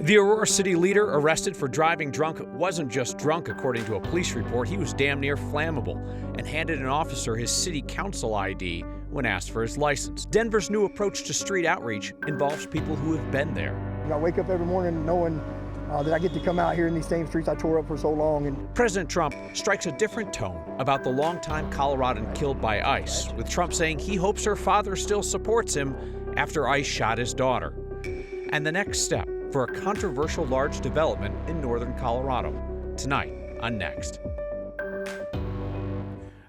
The Aurora city leader arrested for driving drunk wasn't just drunk, according to a police report. He was damn near flammable and handed an officer his city council ID when asked for his license. Denver's new approach to street outreach involves people who have been there. I wake up every morning knowing that I get to come out here in these same streets I tore up for so long. And President Trump strikes a different tone about the longtime Coloradan killed by ICE, with Trump saying he hopes her father still supports him after ICE shot his daughter. And the next step for a controversial large development in northern Colorado. Tonight on Next.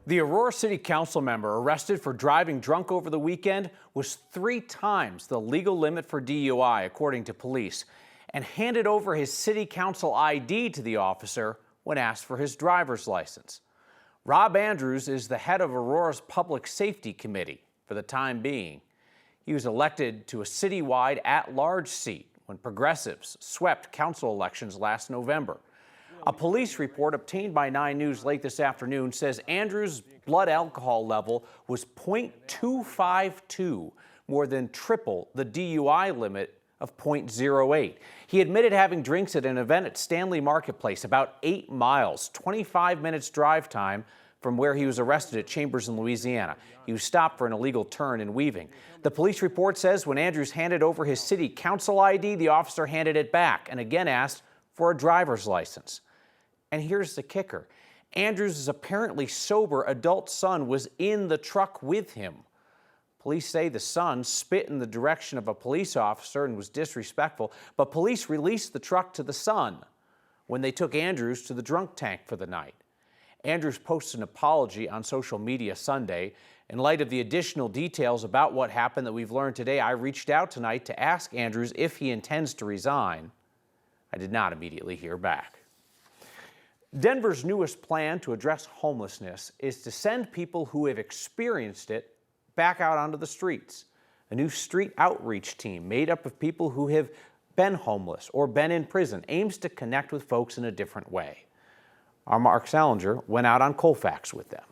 The Aurora City Council member arrested for driving drunk over the weekend was 3 times the legal limit for DUI, according to police, and handed over his city council ID to the officer when asked for his driver's license. Rob Andrews is the head of Aurora's Public Safety Committee for the time being. He was elected to a citywide at-large seat when progressives swept council elections last November. A police report obtained by 9 News late this afternoon says Andrews' blood alcohol level was .252, more than triple the DUI limit of .08. He admitted having drinks at an event at Stanley Marketplace, about 8 miles, 25 minutes drive time from where he was arrested at Chambers in Louisiana. He was stopped for an illegal turn and weaving. The police report says when Andrews handed over his city council ID, the officer handed it back and again asked for a driver's license. And here's the kicker. Andrews' apparently sober adult son was in the truck with him. Police say the son spit in the direction of a police officer and was disrespectful, but police released the truck to the son when they took Andrews to the drunk tank for the night. Andrews posted an apology on social media Sunday. In light of the additional details about what happened that we've learned today, I reached out tonight to ask Andrews if he intends to resign. I did not immediately hear back. Denver's newest plan to address homelessness is to send people who have experienced it back out onto the streets. A new street outreach team made up of people who have been homeless or been in prison aims to connect with folks in a different way. Our Mark Salinger went out on Colfax with them.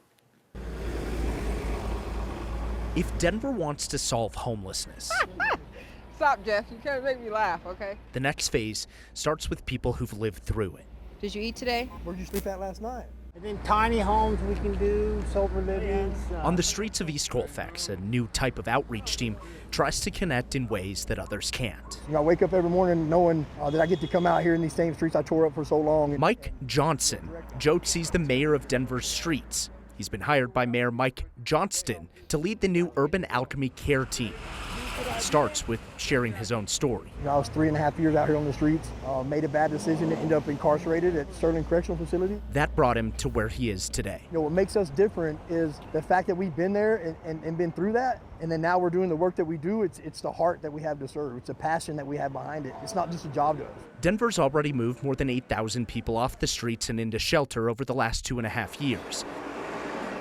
If Denver wants to solve homelessness, Stop, Jeff. You can't make me laugh, okay? the next phase starts with people who've lived through it. Did you eat today? where'd you sleep at last night? And then tiny homes we can do, sober livings. On the streets of East Colfax, a new type of outreach team tries to connect in ways that others can't. I wake up every morning knowing that I get to come out here in these same streets I tore up for so long. Mike Johnson jokes he's the mayor of Denver's streets. He's been hired by Mayor Mike Johnston to lead the new Urban Alchemy Care team. It starts with sharing his own story. I was 3.5 years out here on the streets, made a bad decision to end up incarcerated at Sterling Correctional Facility. That brought him to where he is today. What makes us different is the fact that we've been there and been through that, and then now we're doing the work that we do. It's the heart that we have to serve. It's a passion that we have behind it. It's not just a job to us. Denver's already moved more than 8,000 people off the streets and into shelter over the last 2.5 years.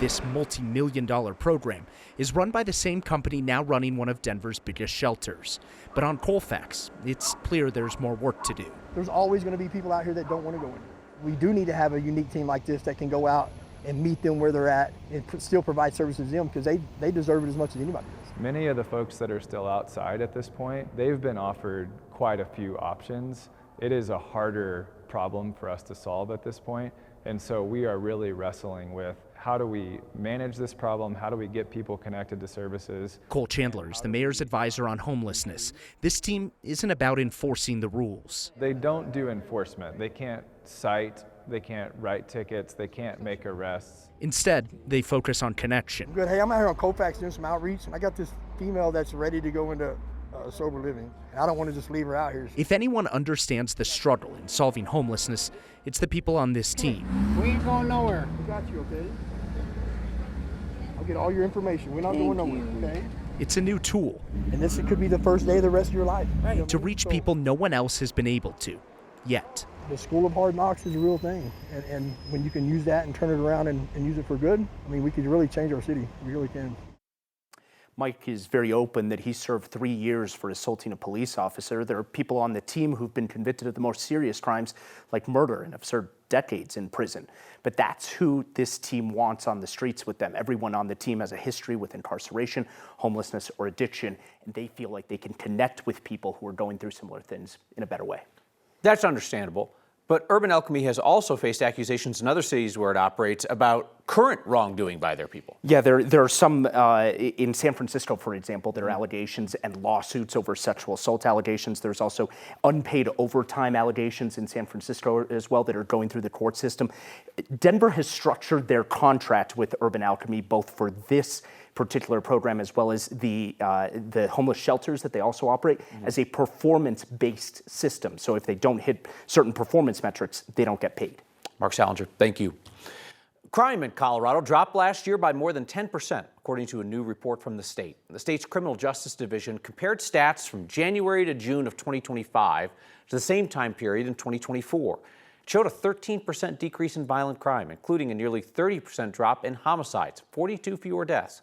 This multi-million-dollar program is run by the same company now running one of Denver's biggest shelters. But on Colfax, it's clear there's more work to do. There's always going to be people out here that don't want to go in. We do need to have a unique team like this that can go out and meet them where they're at and still provide services to them, because they deserve it as much as anybody does. Many of the folks that are still outside at this point, they've been offered quite a few options. It is a harder problem for us to solve at this point, and so we are really wrestling with how do we manage this problem? How do we get people connected to services? Cole Chandler is the mayor's advisor on homelessness. This team isn't about enforcing the rules. They don't do enforcement. They can't cite, they can't write tickets, they can't make arrests. Instead, they focus on connection. Good. Hey, I'm out here on Colfax doing some outreach, and I got this female that's ready to go into sober living. And I don't want to just leave her out here. If anyone understands the struggle in solving homelessness, it's the people on this team. We ain't going nowhere. We got you, okay? I'll get all your information. We're not going nowhere, okay? It's a new tool. And this could be the first day of the rest of your life. Right. To reach people no one else has been able to, yet. The school of hard knocks is a real thing. And when you can use that and turn it around and use it for good, I mean, we could really change our city. We really can. Mike is very open that he served 3 years for assaulting a police officer. There are people on the team who've been convicted of the most serious crimes like murder and have served decades in prison. But that's who this team wants on the streets with them. Everyone on the team has a history with incarceration, homelessness, or addiction, and they feel like they can connect with people who are going through similar things in a better way. That's understandable. But Urban Alchemy has also faced accusations in other cities where it operates about current wrongdoing by their people. Yeah, there are some in San Francisco, for example, there are allegations and lawsuits over sexual assault allegations. There's also unpaid overtime allegations in San Francisco as well that are going through the court system. Denver has structured their contract with Urban Alchemy both for this particular program as well as the homeless shelters that they also operate as a performance-based system. So if they don't hit certain performance metrics, they don't get paid. Mark Salinger, thank you. Crime in Colorado dropped last year by more than 10%, according to a new report from the state. The state's Criminal Justice Division compared stats from January to June of 2025 to the same time period in 2024. It showed a 13% decrease in violent crime, including a nearly 30% drop in homicides, 42 fewer deaths.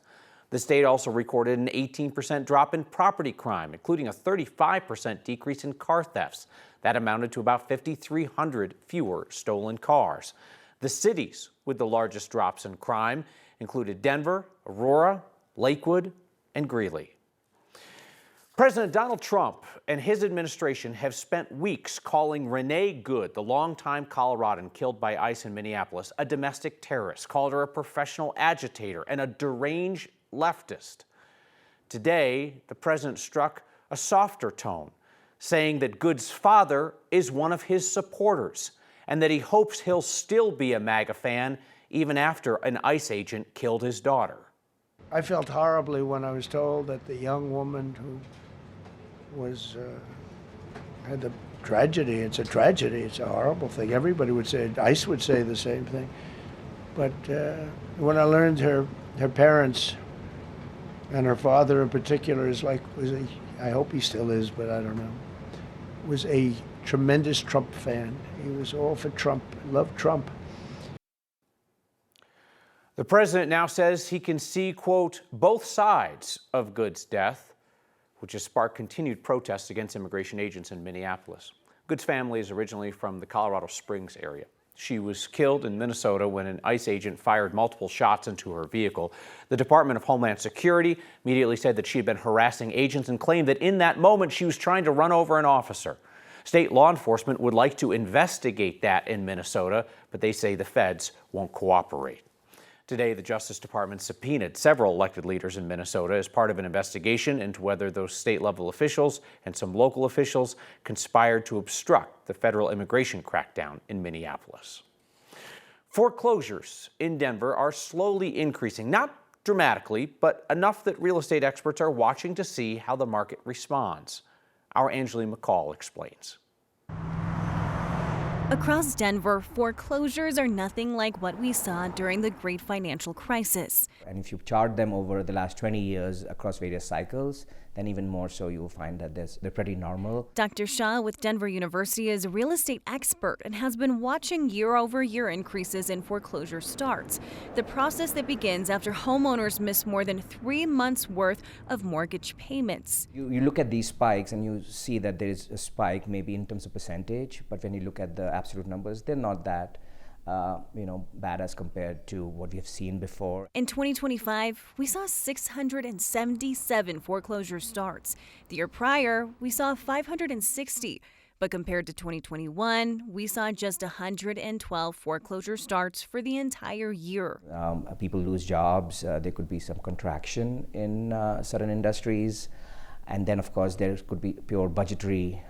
The state also recorded an 18% drop in property crime, including a 35% decrease in car thefts. That amounted to about 5,300 fewer stolen cars. The cities with the largest drops in crime included Denver, Aurora, Lakewood, and Greeley. President Donald Trump and his administration have spent weeks calling Renee Good, the longtime Coloradan killed by ICE in Minneapolis, a domestic terrorist, called her a professional agitator and a deranged leftist. Today, the president struck a softer tone, saying that Good's father is one of his supporters and that he hopes he'll still be a MAGA fan even after an ICE agent killed his daughter. I felt horribly when I was told that the young woman who was had the tragedy. It's a tragedy. It's a horrible thing. Everybody would say, ICE would say the same thing. But when I learned her parents and her father in particular I hope he still is, but I don't know, was a tremendous Trump fan. He was all for Trump, loved Trump. The president now says he can see, quote, both sides of Good's death, which has sparked continued protests against immigration agents in Minneapolis. Good's family is originally from the Colorado Springs area. She was killed in Minnesota when an ICE agent fired multiple shots into her vehicle. The Department of Homeland Security immediately said that she had been harassing agents and claimed that in that moment she was trying to run over an officer. State law enforcement would like to investigate that in Minnesota, but they say the feds won't cooperate. Today, the Justice Department subpoenaed several elected leaders in Minnesota as part of an investigation into whether those state-level officials and some local officials conspired to obstruct the federal immigration crackdown in Minneapolis. Foreclosures in Denver are slowly increasing, not dramatically, but enough that real estate experts are watching to see how the market responds. Our Angeline McCall explains. Across Denver, foreclosures are nothing like what we saw during the Great Financial Crisis. And if you chart them over the last 20 years across various cycles, then even more so you'll find that they're pretty normal. Dr. Shah with Denver University is a real estate expert and has been watching year-over-year increases in foreclosure starts, the process that begins after homeowners miss more than 3 months' worth of mortgage payments. You look at these spikes and you see that there is a spike maybe in terms of percentage, but when you look at the absolute numbers, they're not that bad as compared to what we have seen before. In 2025, we saw 677 foreclosure starts. The year prior, we saw 560. But compared to 2021, we saw just 112 foreclosure starts for the entire year. People lose jobs. There could be some contraction in certain industries. And then, of course, there could be pure budgetary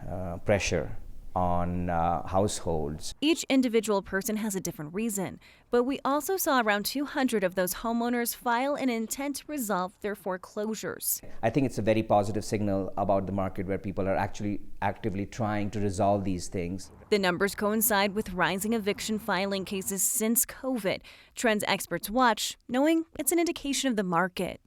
pressure on households. Each individual person has a different reason, but we also saw around 200 of those homeowners file an intent to resolve their foreclosures. I think it's a very positive signal about the market where people are actually actively trying to resolve these things. The numbers coincide with rising eviction filing cases since COVID, trends experts watch, knowing it's an indication of the market.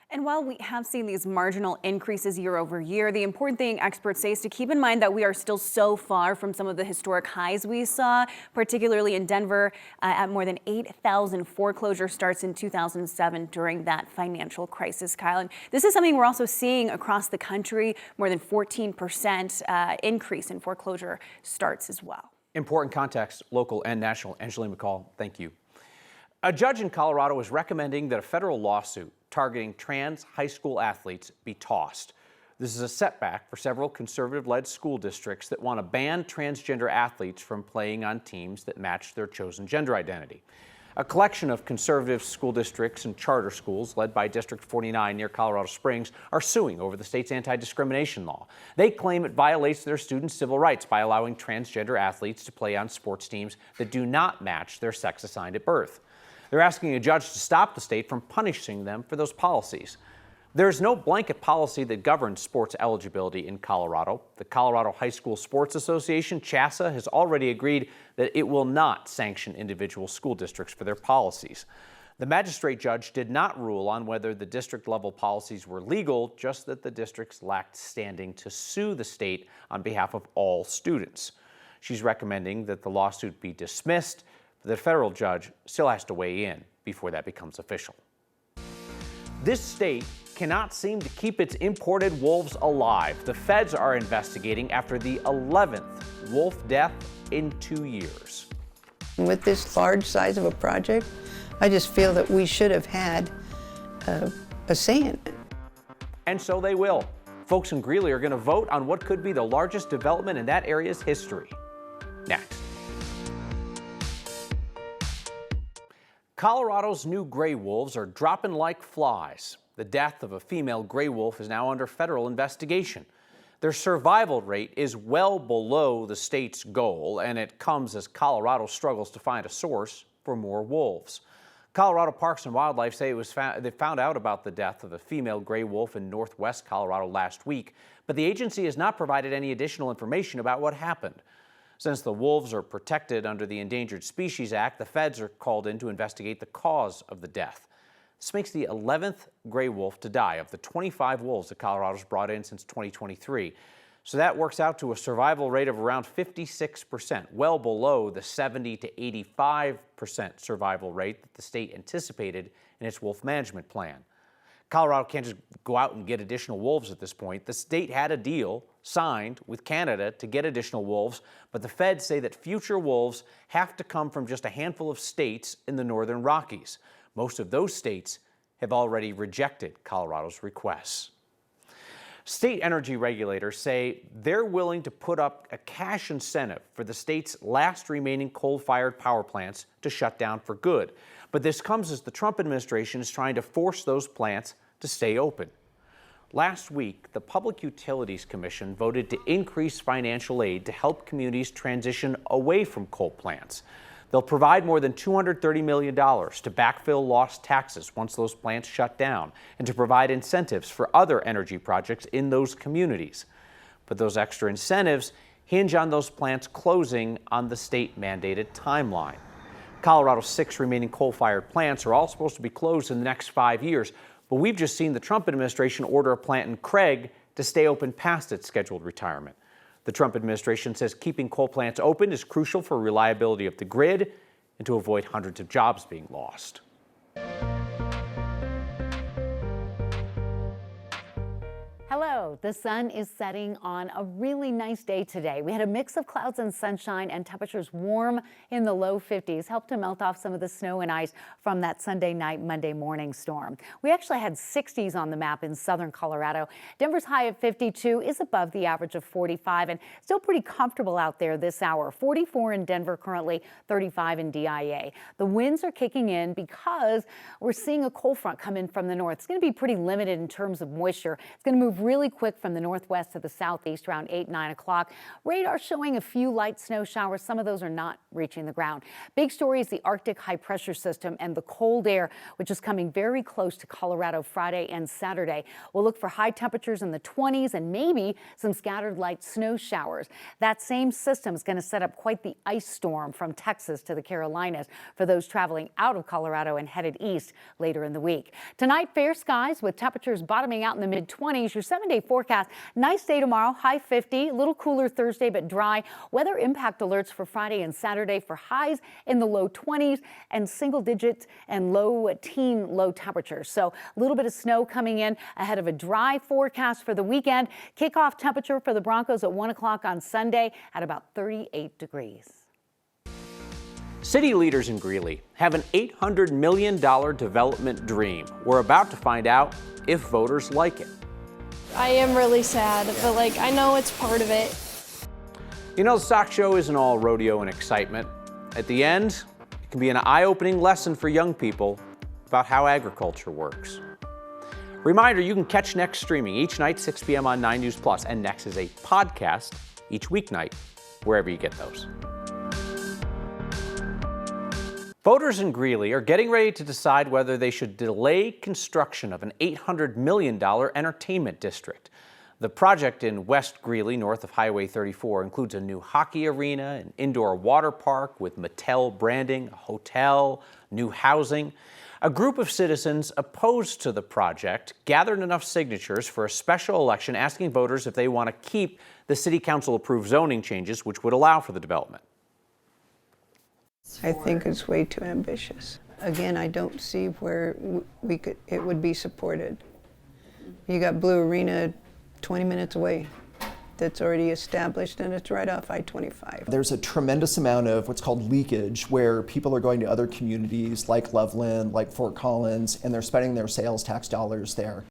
And while we have seen these marginal increases year over year, the important thing experts say is to keep in mind that we are still so far from some of the historic highs we saw, particularly in Denver, at more than 8,000 foreclosure starts in 2007 during that financial crisis, Kyle. And this is something we're also seeing across the country, more than 14% increase in foreclosure starts as well. Important context, local and national. Angeline McCall, thank you. A judge in Colorado is recommending that a federal lawsuit targeting trans high school athletes be tossed. This is a setback for several conservative-led school districts that want to ban transgender athletes from playing on teams that match their chosen gender identity. A collection of conservative school districts and charter schools led by District 49 near Colorado Springs are suing over the state's anti-discrimination law. They claim it violates their students' civil rights by allowing transgender athletes to play on sports teams that do not match their sex assigned at birth. They're asking a judge to stop the state from punishing them for those policies. There's no blanket policy that governs sports eligibility in Colorado. The Colorado High School Sports Association, CHSAA, has already agreed that it will not sanction individual school districts for their policies. The magistrate judge did not rule on whether the district-level policies were legal, just that the districts lacked standing to sue the state on behalf of all students. She's recommending that the lawsuit be dismissed, but the federal judge still has to weigh in before that becomes official. This state cannot seem to keep its imported wolves alive. The feds are investigating after the 11th wolf death in 2 years. With this large size of a project, I just feel that we should have had a say in it. And so they will. Folks in Greeley are going to vote on what could be the largest development in that area's history. Next. Colorado's new gray wolves are dropping like flies. The death of a female gray wolf is now under federal investigation. Their survival rate is well below the state's goal, and it comes as Colorado struggles to find a source for more wolves. Colorado Parks and Wildlife say they found out about the death of a female gray wolf in northwest Colorado last week, but the agency has not provided any additional information about what happened. Since the wolves are protected under the Endangered Species Act, the feds are called in to investigate the cause of the death. This makes the 11th gray wolf to die of the 25 wolves that Colorado's brought in since 2023. So that works out to a survival rate of around 56%, well below the 70 to 85% survival rate that the state anticipated in its wolf management plan. Colorado can't just go out and get additional wolves at this point. The state had a deal signed with Canada to get additional wolves, but the feds say that future wolves have to come from just a handful of states in the northern Rockies. Most of those states have already rejected Colorado's requests. State energy regulators say they're willing to put up a cash incentive for the state's last remaining coal-fired power plants to shut down for good. But this comes as the Trump administration is trying to force those plants to stay open. Last week, the Public Utilities Commission voted to increase financial aid to help communities transition away from coal plants. They'll provide more than $230 million to backfill lost taxes once those plants shut down and to provide incentives for other energy projects in those communities. But those extra incentives hinge on those plants closing on the state-mandated timeline. Colorado's 6 remaining coal-fired plants are all supposed to be closed in the next 5 years, but we've just seen the Trump administration order a plant in Craig to stay open past its scheduled retirement. The Trump administration says keeping coal plants open is crucial for reliability of the grid and to avoid hundreds of jobs being lost. Hello, the sun is setting on a really nice day today. We had a mix of clouds and sunshine and temperatures warm in the low 50s, helped to melt off some of the snow and ice from that Sunday night, Monday morning storm. We actually had 60s on the map in southern Colorado. Denver's high of 52 is above the average of 45 and still pretty comfortable out there this hour. 44 in Denver currently, 35 in DIA. The winds are kicking in because we're seeing a cold front come in from the north. It's going to be pretty limited in terms of moisture. It's going to move really quick from the northwest to the southeast around 8, 9 o'clock. Radar showing a few light snow showers. Some of those are not reaching the ground. Big story is the Arctic high pressure system and the cold air, which is coming very close to Colorado Friday and Saturday. We'll look for high temperatures in the 20s and maybe some scattered light snow showers. That same system is going to set up quite the ice storm from Texas to the Carolinas for those traveling out of Colorado and headed east later in the week. Tonight, fair skies with temperatures bottoming out in the mid-20s. Your 7-day forecast, nice day tomorrow, high 50, a little cooler Thursday but dry. Weather impact alerts for Friday and Saturday for highs in the low 20s and single digits and low temperatures. So a little bit of snow coming in ahead of a dry forecast for the weekend. Kickoff temperature for the Broncos at 1 o'clock on Sunday at about 38 degrees. City leaders in Greeley have an $800 million development dream. We're about to find out if voters like it. I am really sad, but like I know it's part of it. You know, the stock show isn't all rodeo and excitement. At the end, it can be an eye-opening lesson for young people about how agriculture works. Reminder, you can catch Next streaming each night, 6 p.m. on 9 News Plus, and Next is a podcast each weeknight, wherever you get those. Voters in Greeley are getting ready to decide whether they should delay construction of an $800 million entertainment district. The project in West Greeley, north of Highway 34, includes a new hockey arena, an indoor water park with Mattel branding, a hotel, new housing. A group of citizens opposed to the project gathered enough signatures for a special election asking voters if they want to keep the city council-approved zoning changes which would allow for the development. I think it's way too ambitious. Again, I don't see where it would be supported. You got Blue Arena 20 minutes away that's already established, and it's right off I-25. There's a tremendous amount of what's called leakage, where people are going to other communities like Loveland, like Fort Collins, and they're spending their sales tax dollars there.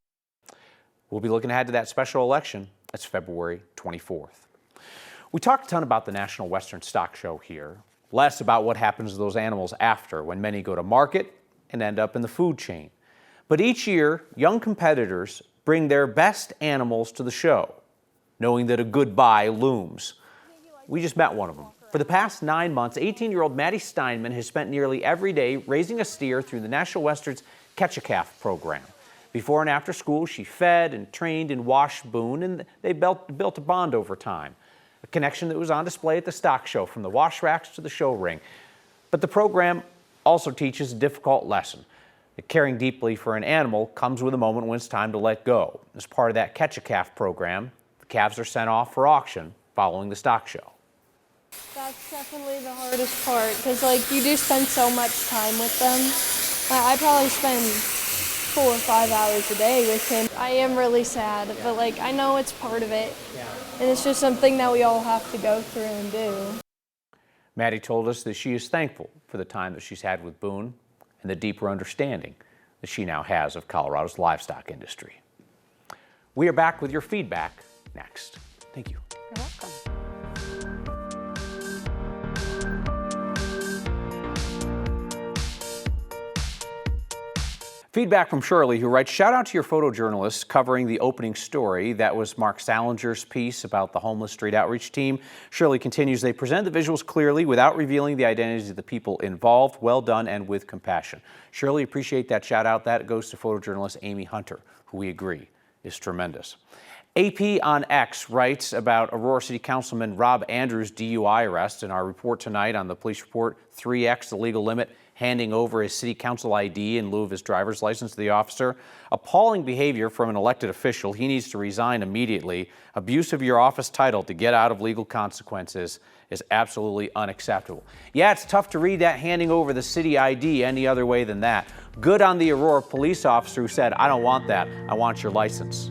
We'll be looking ahead to that special election. That's February 24th. We talked a ton about the National Western Stock Show here, less about what happens to those animals after, when many go to market and end up in the food chain. But each year, young competitors bring their best animals to the show, knowing that a good buy looms. We just met one of them. For the past 9 months, 18-year-old Maddie Steinman has spent nearly every day raising a steer through the National Western's Catch-A-Calf program. Before and after school, she fed and trained and washed Boone, and they built a bond over time. A connection that was on display at the stock show, from the wash racks to the show ring. But the program also teaches a difficult lesson. That caring deeply for an animal comes with a moment when it's time to let go. As part of that Catch-A-Calf program, the calves are sent off for auction following the stock show. That's definitely the hardest part, because like you do spend so much time with them. I probably spend 4 or 5 hours a day with him. I am really sad, but like I know it's part of it. And it's just something that we all have to go through and do. Maddie told us that she is thankful for the time that she's had with Boone and the deeper understanding that she now has of Colorado's livestock industry. We are back with your feedback next. Thank you. You're welcome. Feedback from Shirley, who writes, shout out to your photojournalists covering the opening story. That was Mark Salinger's piece about the homeless street outreach team. Shirley continues, they present the visuals clearly without revealing the identities of the people involved. Well done and with compassion. Shirley, appreciate that shout out. That goes to photojournalist Amy Hunter, who we agree is tremendous. AP on X writes about Aurora City Councilman Rob Andrews' DUI arrest. In our report tonight on the police report, 3X, the legal limit, handing over his city council ID in lieu of his driver's license to the officer. Appalling behavior from an elected official. He needs to resign immediately. Abuse of your office title to get out of legal consequences is absolutely unacceptable. Yeah, it's tough to read that handing over the city ID any other way than that. Good on the Aurora police officer who said, I don't want that, I want your license.